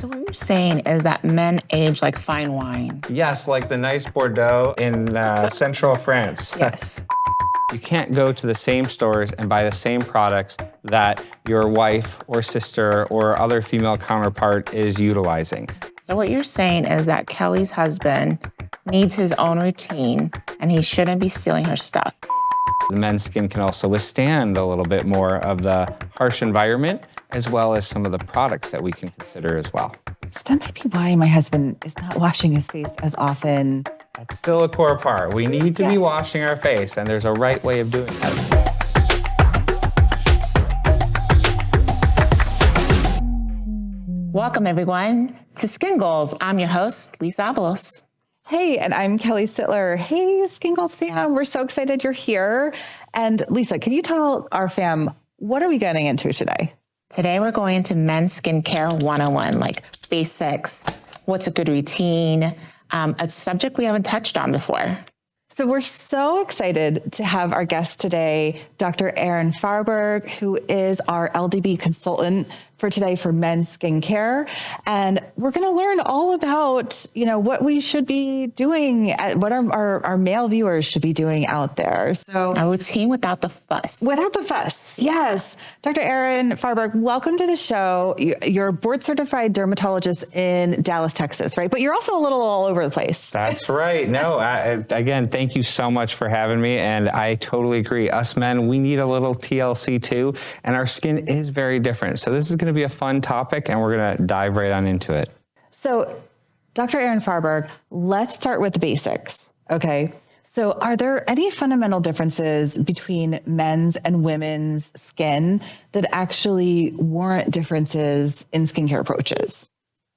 So what you're saying is that men age like fine wine. Yes, like the nice Bordeaux in central France. Yes. You can't go to the same stores and buy the same products that your wife or sister or other female counterpart is utilizing. So what you're saying is that Kelly's husband needs his own routine and he shouldn't be stealing her stuff. The men's skin can also withstand a little bit more of the harsh environment, as well as some of the products that we can consider as well. So that might be why my husband is not washing his face as often. That's still a core part. We need to be washing our face, and there's a right way of doing that. Welcome everyone to Skin Goals. I'm your host, Lisa Avalos. Hey, and I'm Kelly Sitler. Hey, Skin Goals fam. We're so excited you're here. And Lisa, can you tell our fam, what are we getting into today? Today we're going into men's skincare 101, like basics, what's a good routine, a subject we haven't touched on before. So we're so excited to have our guest today, Dr. Erin Farberg, who is our LDB consultant for today for men's skincare. And we're going to learn all about, what we should be doing, what our male viewers should be doing out there. So a routine without the fuss. Without the fuss, yes. Dr. Erin Farberg, welcome to the show. You're a board certified dermatologist in Dallas, Texas, right? But you're also a little all over the place. That's right. No, again, thank you so much for having me. And I totally agree. Us men, we need a little TLC too. And our skin is very different. So this is going to be a fun topic and we're going to dive right on into it. So Dr. Erin Farberg, let's start with the basics. Okay. So are there any fundamental differences between men's and women's skin that actually warrant differences in skincare approaches?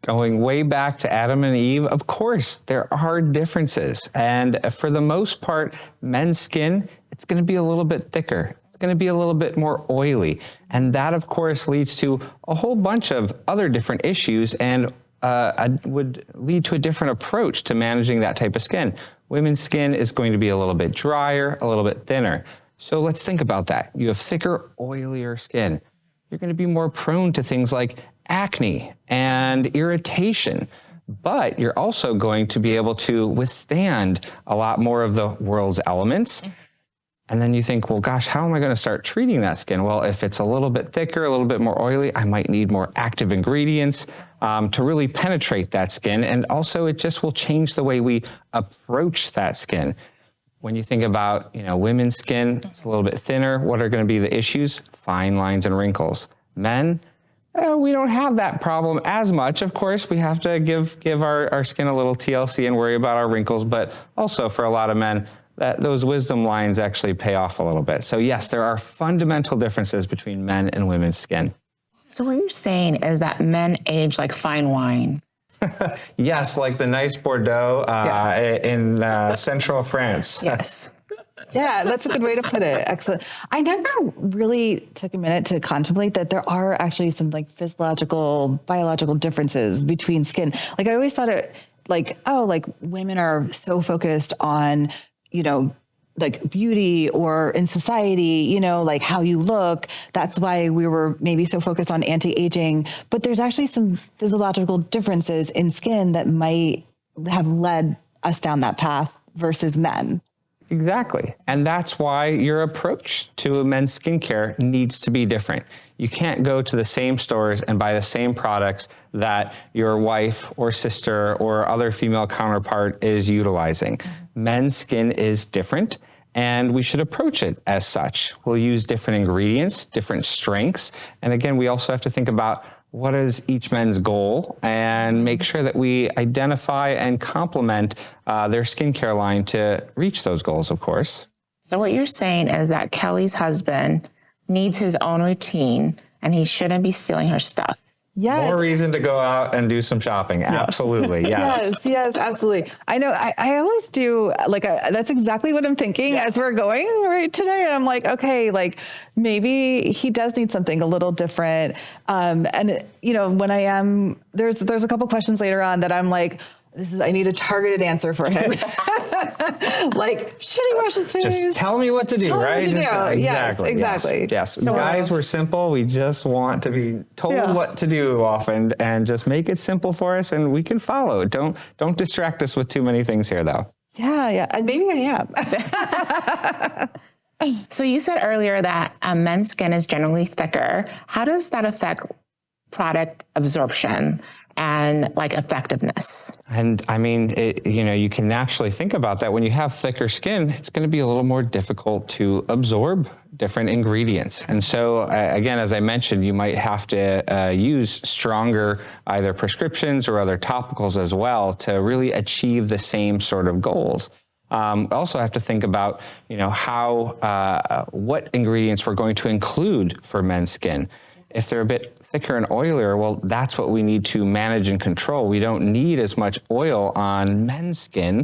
Going way back to Adam and Eve, of course, there are differences. And for the most part, men's skin, it's going to be a little bit thicker. It's going to be a little bit more oily. And that, of course, leads to a whole bunch of other different issues and would lead to a different approach to managing that type of skin. Women's skin is going to be a little bit drier, a little bit thinner. So let's think about that. You have thicker, oilier skin. You're going to be more prone to things like acne and irritation, but you're also going to be able to withstand a lot more of the world's elements. And then you think, well, gosh, how am I going to start treating that skin? Well, if it's a little bit thicker, a little bit more oily, I might need more active ingredients to really penetrate that skin. And also it just will change the way we approach that skin. When you think about, women's skin, it's a little bit thinner. What are going to be the issues? Fine lines and wrinkles. Men, we don't have that problem as much. Of course, we have to give our skin a little TLC and worry about our wrinkles, but also for a lot of men, those wisdom lines actually pay off a little bit. So yes, there are fundamental differences between men and women's skin. So what you're saying is that men age like fine wine. Yes, like the nice Bordeaux in central France. Yes. Yeah, that's a good way to put it. Excellent. I never really took a minute to contemplate that there are actually some physiological, biological differences between skin. I always thought it women are so focused on, beauty or in society, how you look. That's why we were maybe so focused on anti-aging. But there's actually some physiological differences in skin that might have led us down that path versus men. Exactly. And that's why your approach to men's skincare needs to be different. You can't go to the same stores and buy the same products that your wife or sister or other female counterpart is utilizing. Men's skin is different, and we should approach it as such. We'll use different ingredients, different strengths. And again, we also have to think about what is each men's goal and make sure that we identify and complement their skincare line to reach those goals, of course. So what you're saying is that Kelly's husband needs his own routine and he shouldn't be stealing her stuff. Yes. More reason to go out and do some shopping. Yeah. Absolutely. Yes. yes, absolutely. I know. I always do. That's exactly what I'm thinking as we're going right today. And I'm like, okay, maybe he does need something a little different. And when I am, there's a couple questions later on that I'm like, I need a targeted answer for him. Like, should he wash his face? Just tell me what to do, right? Exactly. Yes. So guys, we're simple. We just want to be told what to do often, and just make it simple for us, and we can follow. Don't distract us with too many things here, though. Yeah. And maybe I am. So you said earlier that men's skin is generally thicker. How does that affect product absorption and like effectiveness? And I mean, you can naturally think about that. When you have thicker skin, it's going to be a little more difficult to absorb different ingredients. And so again, as I mentioned, you might have to use stronger either prescriptions or other topicals as well to really achieve the same sort of goals. Also have to think about, what ingredients we're going to include for men's skin. If they're a bit thicker and oilier, well, that's what we need to manage and control. We don't need as much oil on men's skin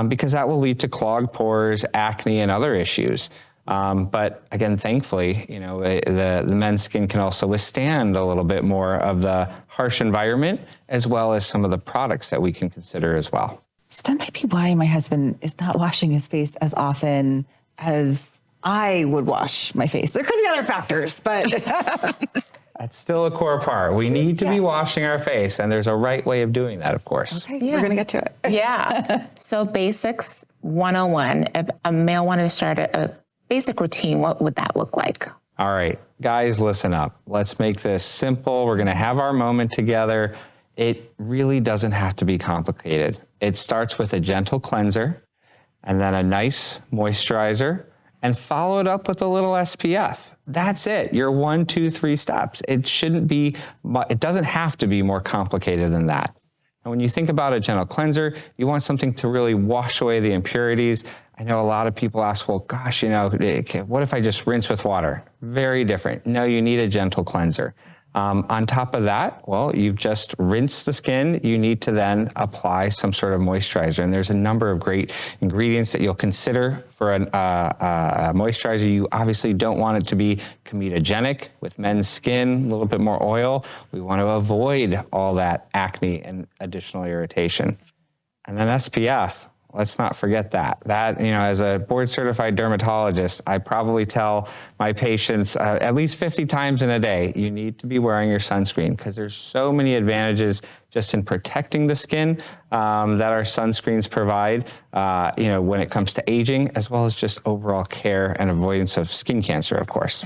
because that will lead to clogged pores, acne, and other issues. But again, thankfully, the men's skin can also withstand a little bit more of the harsh environment, as well as some of the products that we can consider as well. So that might be why my husband is not washing his face as often as I would wash my face. There could be other factors, but that's still a core part. We need to be washing our face, and there's a right way of doing that, of course. Okay, we're going to get to it. Yeah. So basics 101. If a male wanted to start a basic routine, what would that look like? All right, guys, listen up. Let's make this simple. We're going to have our moment together. It really doesn't have to be complicated. It starts with a gentle cleanser and then a nice moisturizer, and follow it up with a little SPF. That's it. Your 1, 2, 3 steps. It doesn't have to be more complicated than that. And when you think about a gentle cleanser, you want something to really wash away the impurities. I know a lot of people ask, well, gosh, what if I just rinse with water? Very different. No, you need a gentle cleanser. On top of that, well, you've just rinsed the skin. You need to then apply some sort of moisturizer. And there's a number of great ingredients that you'll consider for a moisturizer. You obviously don't want it to be comedogenic with men's skin, a little bit more oil. We want to avoid all that acne and additional irritation. And then SPF. Let's not forget that. As a board certified dermatologist, I probably tell my patients at least 50 times in a day, you need to be wearing your sunscreen, because there's so many advantages just in protecting the skin that our sunscreens provide, when it comes to aging, as well as just overall care and avoidance of skin cancer, of course.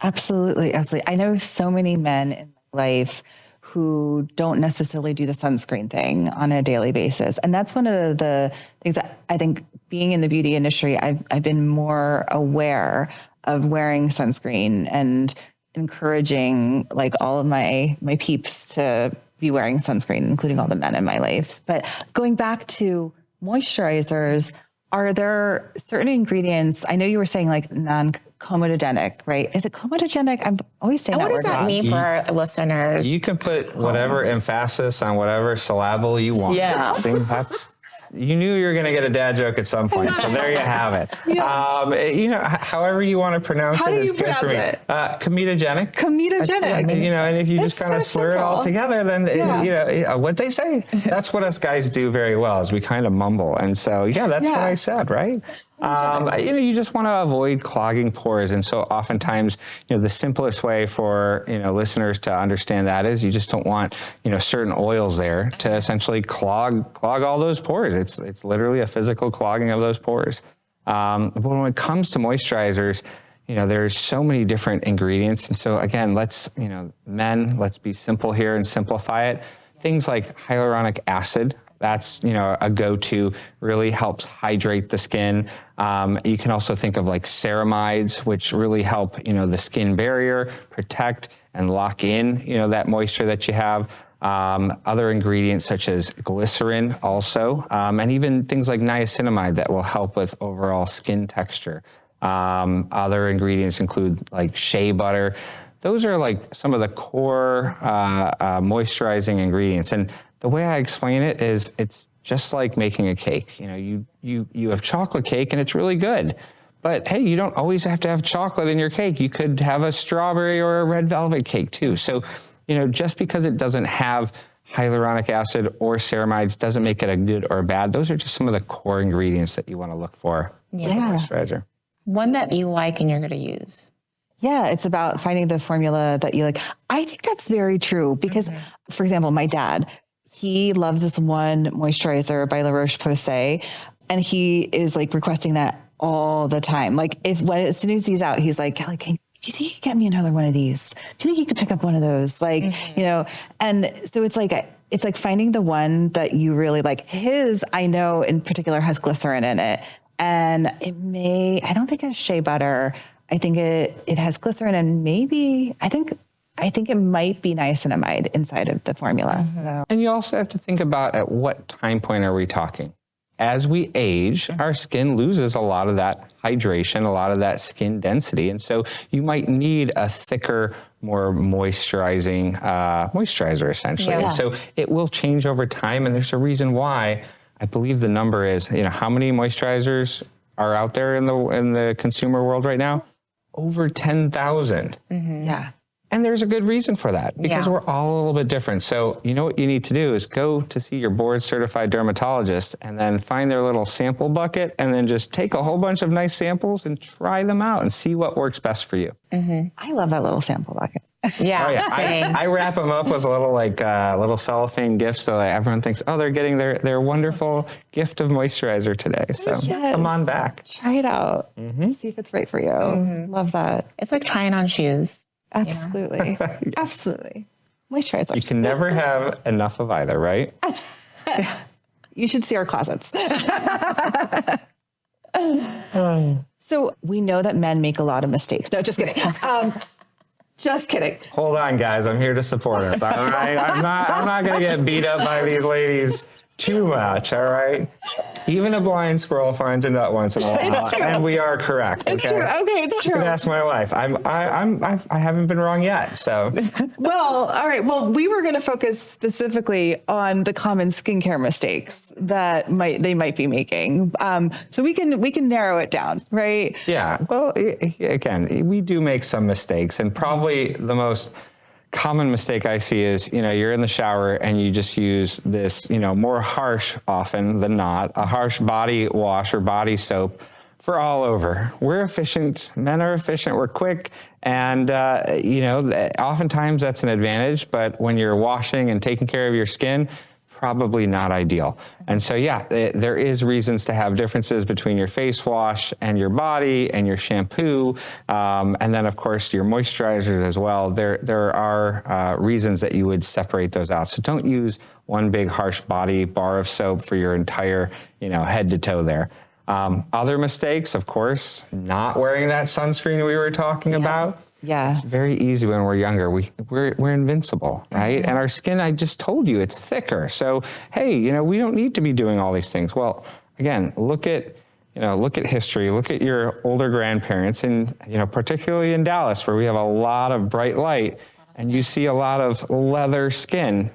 Absolutely. I know so many men in my life who don't necessarily do the sunscreen thing on a daily basis. And that's one of the things that I think, being in the beauty industry, I've been more aware of wearing sunscreen and encouraging all of my peeps to be wearing sunscreen, including all the men in my life. But going back to moisturizers, are there certain ingredients? I know you were saying non-comedogenic, right? Is it comedogenic? I'm always saying that word wrong. What does that mean for our listeners? You can put whatever emphasis on whatever syllable you want. Yeah. You knew you were going to get a dad joke at some point, so there you have it. However you want to pronounce it is good for me. Comedogenic. Comedogenic. And if you just kind of slur it all together, then what they say. That's what us guys do very well, is we kind of mumble. And so, that's what I said, right? You just want to avoid clogging pores. And so oftentimes, the simplest way for, listeners to understand that is you just don't want, certain oils there to essentially clog all those pores. It's literally a physical clogging of those pores. But when it comes to moisturizers, there's so many different ingredients. And so again, let's be simple here and simplify it. Things like hyaluronic acid. That's, a go-to, really helps hydrate the skin. You can also think of ceramides, which really help, the skin barrier, protect and lock in, that moisture that you have. Other ingredients such as glycerin also, and even things like niacinamide that will help with overall skin texture. Other ingredients include shea butter. Those are some of the core moisturizing ingredients. And the way I explain it is it's just like making a cake. You have chocolate cake and it's really good. But hey, you don't always have to have chocolate in your cake. You could have a strawberry or a red velvet cake too. So, just because it doesn't have hyaluronic acid or ceramides doesn't make it a good or a bad. Those are just some of the core ingredients that you want to look for with a moisturizer. One that you like and you're going to use. Yeah, it's about finding the formula that you like. I think that's very true because, for example, my dad, he loves this one moisturizer by La Roche-Posay, and he is like requesting that all the time. Like as soon as he's out, he's like, Kelly, do you think you could get me another one of these? Do you think you could pick up one of those? Like, you know, and so it's like finding the one that you really like. His, I know in particular, has glycerin in it, and I don't think it's shea butter. I think it has glycerin and maybe, I think it might be niacinamide inside of the formula. And you also have to think about at what time point are we talking? As we age, our skin loses a lot of that hydration, a lot of that skin density. And so you might need a thicker, more moisturizing moisturizer, essentially. Yeah. And so it will change over time. And there's a reason why. I believe the number is, how many moisturizers are out there in the consumer world right now? Over 10,000. Yeah. And there's a good reason for that because we're all a little bit different. So you know what you need to do is go to see your board certified dermatologist and then find their little sample bucket and then just take a whole bunch of nice samples and try them out and see what works best for you. I love that little sample bucket. Yeah, same. I wrap them up with a little little cellophane gift so that everyone thinks, oh, they're getting their wonderful gift of moisturizer today. So come on back. Try it out. See if it's right for you. Love that. It's like trying on shoes. Absolutely. Absolutely. Moisturizer. You can never have enough of either, right? You should see our closets. So we know that men make a lot of mistakes. No, just kidding. Just kidding. Hold on, guys. I'm here to support us. All right. I'm not going to get beat up by these ladies too much. All right. Even a blind squirrel finds a nut once in a while, and we are correct. It's true. Okay, it's true. You can ask my wife. I haven't been wrong yet. So. Well, all right. Well, we were going to focus specifically on the common skincare mistakes that they might be making. So we can narrow it down, right? Yeah. Well, again, we do make some mistakes, and probably the most common mistake I see is, you're in the shower and you just use this, more harsh often than not, a harsh body wash or body soap for all over. We're efficient. Men are efficient. We're quick. And, oftentimes that's an advantage. But when you're washing and taking care of your skin, probably not ideal. And so, there is reasons to have differences between your face wash and your body and your shampoo. And then, of course, your moisturizers as well. There are reasons that you would separate those out. So don't use one big harsh body bar of soap for your entire, head to toe there. Other mistakes, of course, not wearing that sunscreen we were talking about. Yeah. It's very easy when we're younger. We're invincible, right? And our skin, I just told you, it's thicker. So, hey, we don't need to be doing all these things. Well, again, look at history, look at your older grandparents, and, particularly in Dallas, where we have a lot of bright light, and you see a lot of leather skin.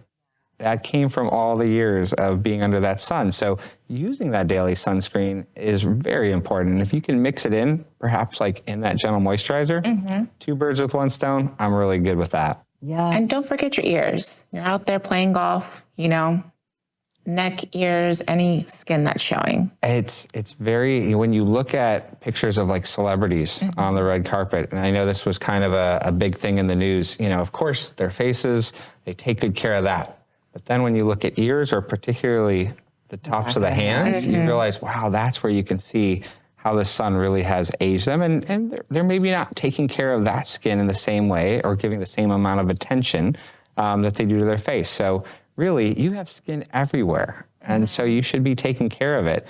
That came from all the years of being under that sun. So using that daily sunscreen is very important. And if you can mix it in, perhaps like in that gentle moisturizer, two birds with one stone, I'm really good with that. Yeah. And don't forget your ears. You're out there playing golf, neck, ears, any skin that's showing. It's very, when you look at pictures of like celebrities on the red carpet, and I know this was kind of a big thing in the news, of course, their faces, they take good care of that. But then when you look at ears, or particularly the tops of the hands, you realize, wow, that's where you can see how the sun really has aged them. And they're maybe not taking care of that skin in the same way or giving the same amount of attention that they do to their face. So really, you have skin everywhere. And so you should be taking care of it.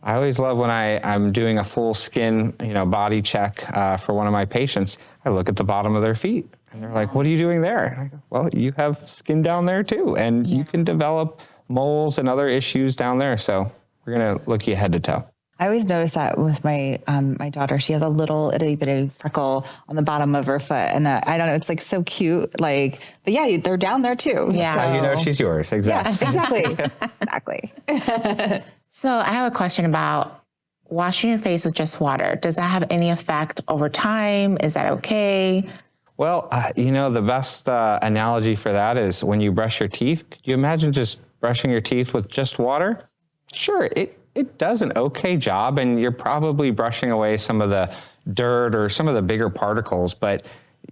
I always love when I'm doing a full skin, body check for one of my patients. I look at the bottom of their feet. And they're like, what are you doing there? And I go, well, you have skin down there too. And you can develop moles and other issues down there. So we're going to look you head to toe. I always notice that with my my daughter. She has a little itty bitty freckle on the bottom of her foot. And I don't know, it's like so cute. But yeah, they're down there too. Yeah. So, she's yours. Exactly. Yeah, exactly. So I have a question about washing your face with just water. Does that have any effect over time? Is that okay? Well, the best analogy for that is when you brush your teeth. Could you imagine just brushing your teeth with just water? Sure, it does an okay job, and you're probably brushing away some of the dirt or some of the bigger particles, but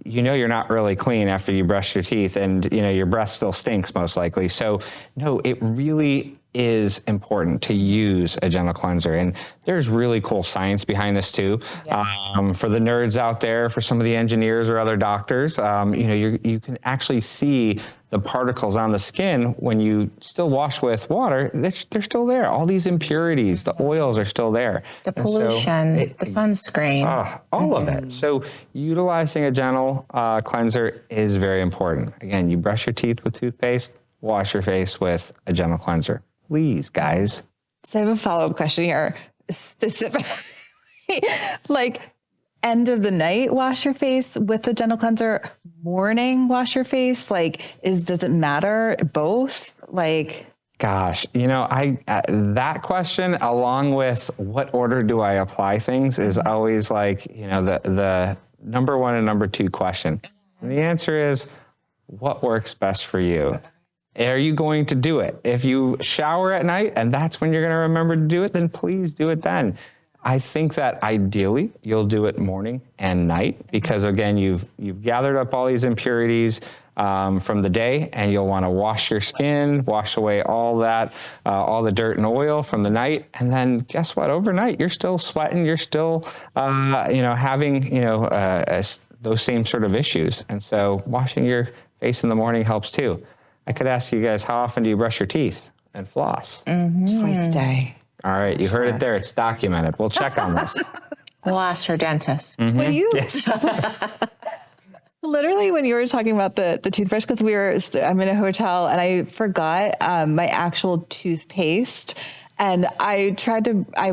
you're not really clean after you brush your teeth, and your breath still stinks most likely. So no, it really is important to use a gentle cleanser, and there's really cool science behind this too. For the nerds out there, for some of the engineers or other doctors, you can actually see the particles on the skin when you still wash with water. They're still there. All these impurities, the oils are still there. The pollution, the sunscreen. All of it. So utilizing a gentle cleanser is very important. Again, you brush your teeth with toothpaste, wash your face with a gentle cleanser. Please, guys. So I have a follow-up question here. Specifically, like end of the night, wash your face with the gentle cleanser, morning, wash your face. Like, does it matter? Both? Like, gosh, that question, along with what order do I apply things, is always like, the number one and number two question. And the answer is, what works best for you? Are you going to do it? If you shower at night and that's when you're going to remember to do it, then please do it then. I think that ideally you'll do it morning and night because, again, you've gathered up all these impurities from the day, and you'll want to wash your skin, wash away all that, all the dirt and oil from the night. And then guess what? Overnight, you're still sweating. You're still, having, those same sort of issues. And so washing your face in the morning helps too. I could ask you guys, how often do you brush your teeth and floss? Twice a day. All right, you heard it there. It's documented. We'll check on this. We'll ask her dentist. What do you? Yes. Literally, when you were talking about the toothbrush, because I'm in a hotel and I forgot my actual toothpaste. And I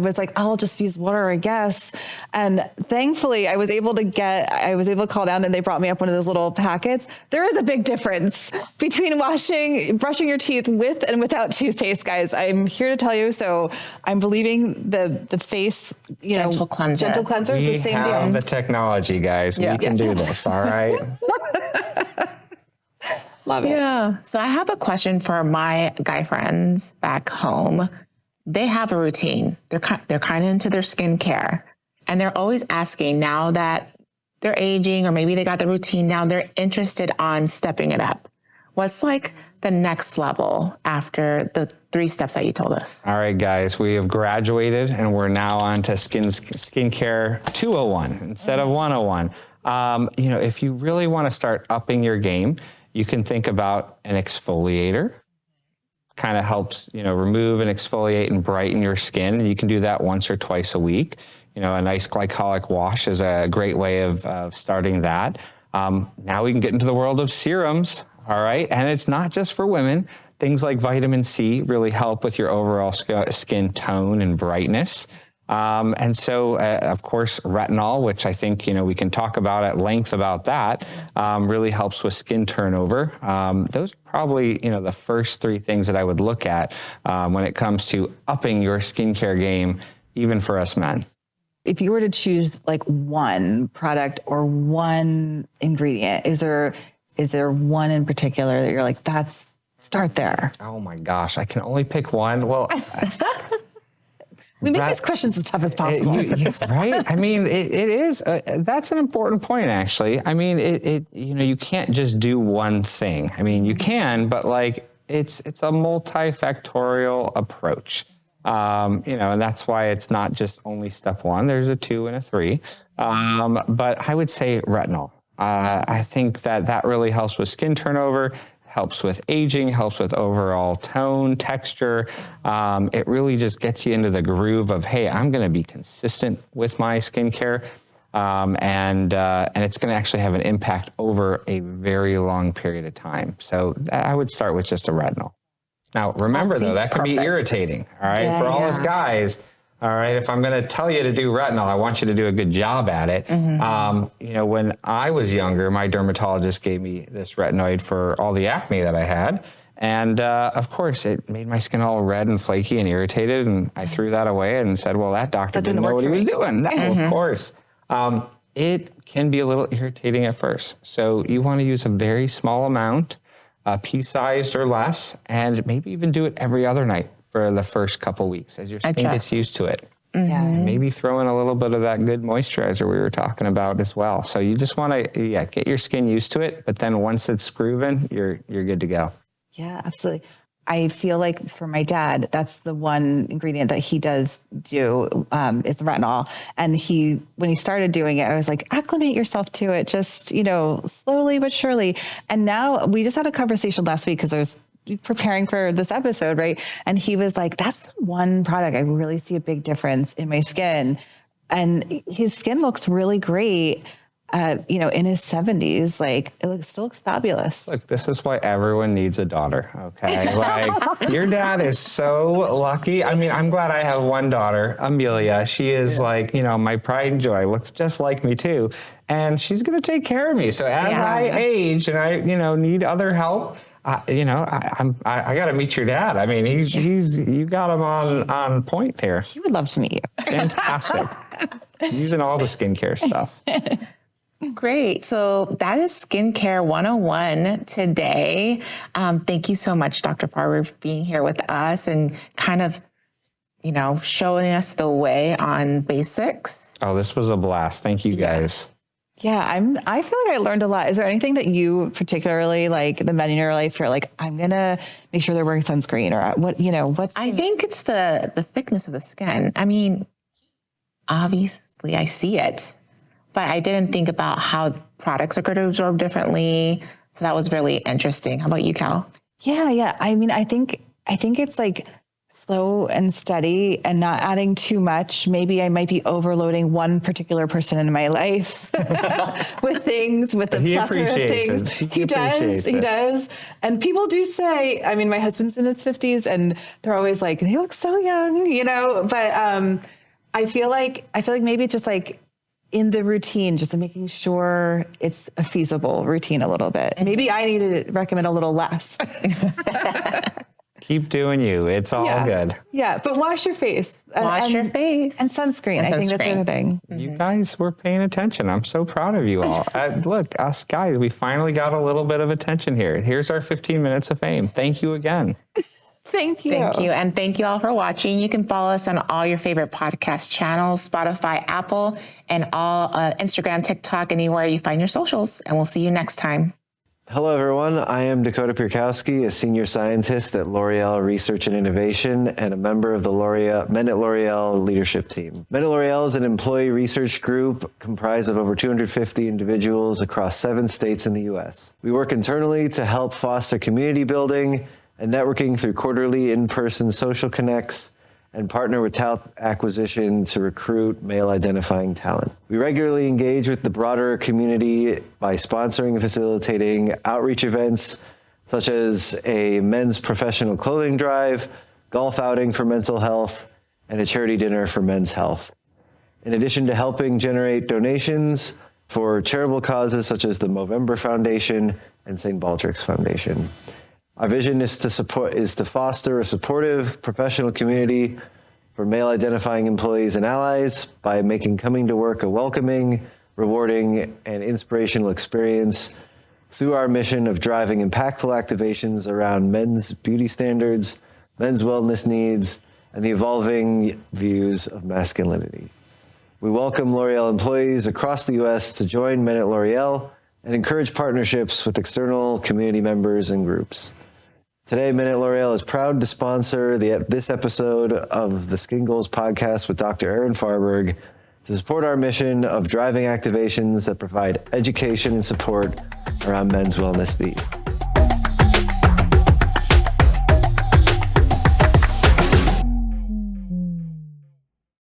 was like, I'll just use water, I guess. And thankfully I was able to call down, and they brought me up one of those little packets. There is a big difference between brushing your teeth with and without toothpaste, guys. I'm here to tell you. So I'm believing the face, gentle cleanser We is the same deal. have the technology, guys. Yeah. We can do this. All right. Love it. Yeah. So I have a question for my guy friends back home. They have a routine. They're kind of into their skincare, and they're always asking, now that they're aging, or maybe they got the routine now, they're interested on stepping it up. What's like the next level after the 3 steps that you told us? All right, guys, we have graduated, and we're now on to skincare 201 instead of 101. If you really want to start upping your game, you can think about an exfoliator. Kind of helps, remove and exfoliate and brighten your skin. And you can do that once or twice a week. A nice glycolic wash is a great way of starting that. Now we can get into the world of serums, all right? And it's not just for women. Things like vitamin C really help with your overall skin tone and brightness. And so, of course, retinol, which I think, we can talk about at length about that, really helps with skin turnover. Those are probably, the first 3 things that I would look at when it comes to upping your skincare game, even for us men. If you were to choose like one product or one ingredient, is there one in particular that you're like, start there? Oh my gosh, I can only pick one. Well, we make these questions as tough as possible. Right? I mean, it is. That's an important point, actually. I mean, you can't just do one thing. I mean, you can, but it's a multifactorial approach. And that's why it's not just only step 1. There's a 2 and a 3. But I would say retinol. I think that really helps with skin turnover, helps with aging, helps with overall tone, texture. It really just gets you into the groove of, hey, I'm going to be consistent with my skincare. And it's going to actually have an impact over a very long period of time. So I would start with just a retinol. Now, remember, though, that can be irritating, all right? For all us guys, all right, if I'm going to tell you to do retinol, I want you to do a good job at it. When I was younger, my dermatologist gave me this retinoid for all the acne that I had. And of course, it made my skin all red and flaky and irritated. And I threw that away and said, well, that doctor didn't know what he was doing. No, of course. it can be a little irritating at first. So you want to use a very small amount, pea-sized or less, and maybe even do it every other night for the first couple weeks as your skin gets used to it. Yeah. Maybe throw in a little bit of that good moisturizer we were talking about as well. So you just want to, get your skin used to it. But then once it's proven, you're good to go. Yeah, absolutely. I feel like for my dad, that's the one ingredient that he does do is retinol. And when he started doing it, I was like, acclimate yourself to it, just, slowly but surely. And now we just had a conversation last week because I was preparing for this episode, right? And he was like, that's the one product I really see a big difference in my skin. And his skin looks really great. In his 70s, like still looks fabulous. Look, this is why everyone needs a daughter. Okay. Like your dad is so lucky. I mean, I'm glad I have one daughter, Amelia. She is like, my pride and joy, looks just like me too. And she's going to take care of me. So as I age and I, need other help, I got to meet your dad. I mean, you got him on point there. He would love to meet you. Fantastic. Using all the skincare stuff. Great. So that is Skincare 101 today. Thank you so much, Dr. Farberg, for being here with us and kind of, showing us the way on basics. Oh, this was a blast. Thank you guys. Yeah, I feel like I learned a lot. Is there anything that you particularly like the men in your life you're like, I'm going to make sure they're wearing sunscreen or what's I think it's the thickness of the skin. I mean, obviously I see it, but I didn't think about how products are going to absorb differently. So that was really interesting. How about you, Cal? Yeah. I mean, I think it's like slow and steady and not adding too much. Maybe I might be overloading one particular person in my life with the plethora of things. He does. And people do say, I mean, my husband's in his 50s and they're always like, they look so young, but I feel like maybe it's just like, in the routine, just making sure it's a feasible routine a little bit. Maybe I need to recommend a little less. Keep doing you. It's all good. Yeah, but wash your face. Wash your face. And sunscreen. I think that's the other thing. You guys were paying attention. I'm so proud of you all. Look, us guys, we finally got a little bit of attention here. Here's our 15 minutes of fame. Thank you again. Thank you. Thank you. And thank you all for watching. You can follow us on all your favorite podcast channels, Spotify, Apple, and all Instagram, TikTok, anywhere you find your socials. And we'll see you next time. Hello, everyone. I am Dakota Pierkowski, a senior scientist at L'Oreal Research and Innovation and a member of the Men at L'Oreal leadership team. Men at L'Oreal is an employee research group comprised of over 250 individuals across 7 states in the U.S. We work internally to help foster community building and networking through quarterly in-person social connects and partner with talent acquisition to recruit male-identifying talent. We regularly engage with the broader community by sponsoring and facilitating outreach events such as a men's professional clothing drive, golf outing for mental health, and a charity dinner for men's health. In addition to helping generate donations for charitable causes such as the Movember Foundation and St. Baldrick's Foundation. Our vision is to foster a supportive professional community for male-identifying employees and allies by making coming to work a welcoming, rewarding, and inspirational experience through our mission of driving impactful activations around men's beauty standards, men's wellness needs, and the evolving views of masculinity. We welcome L'Oreal employees across the U.S. to join Men at L'Oreal and encourage partnerships with external community members and groups. Today, Men at L'Oreal is proud to sponsor this episode of the Skin Goals podcast with Dr. Erin Farberg to support our mission of driving activations that provide education and support around men's wellness needs.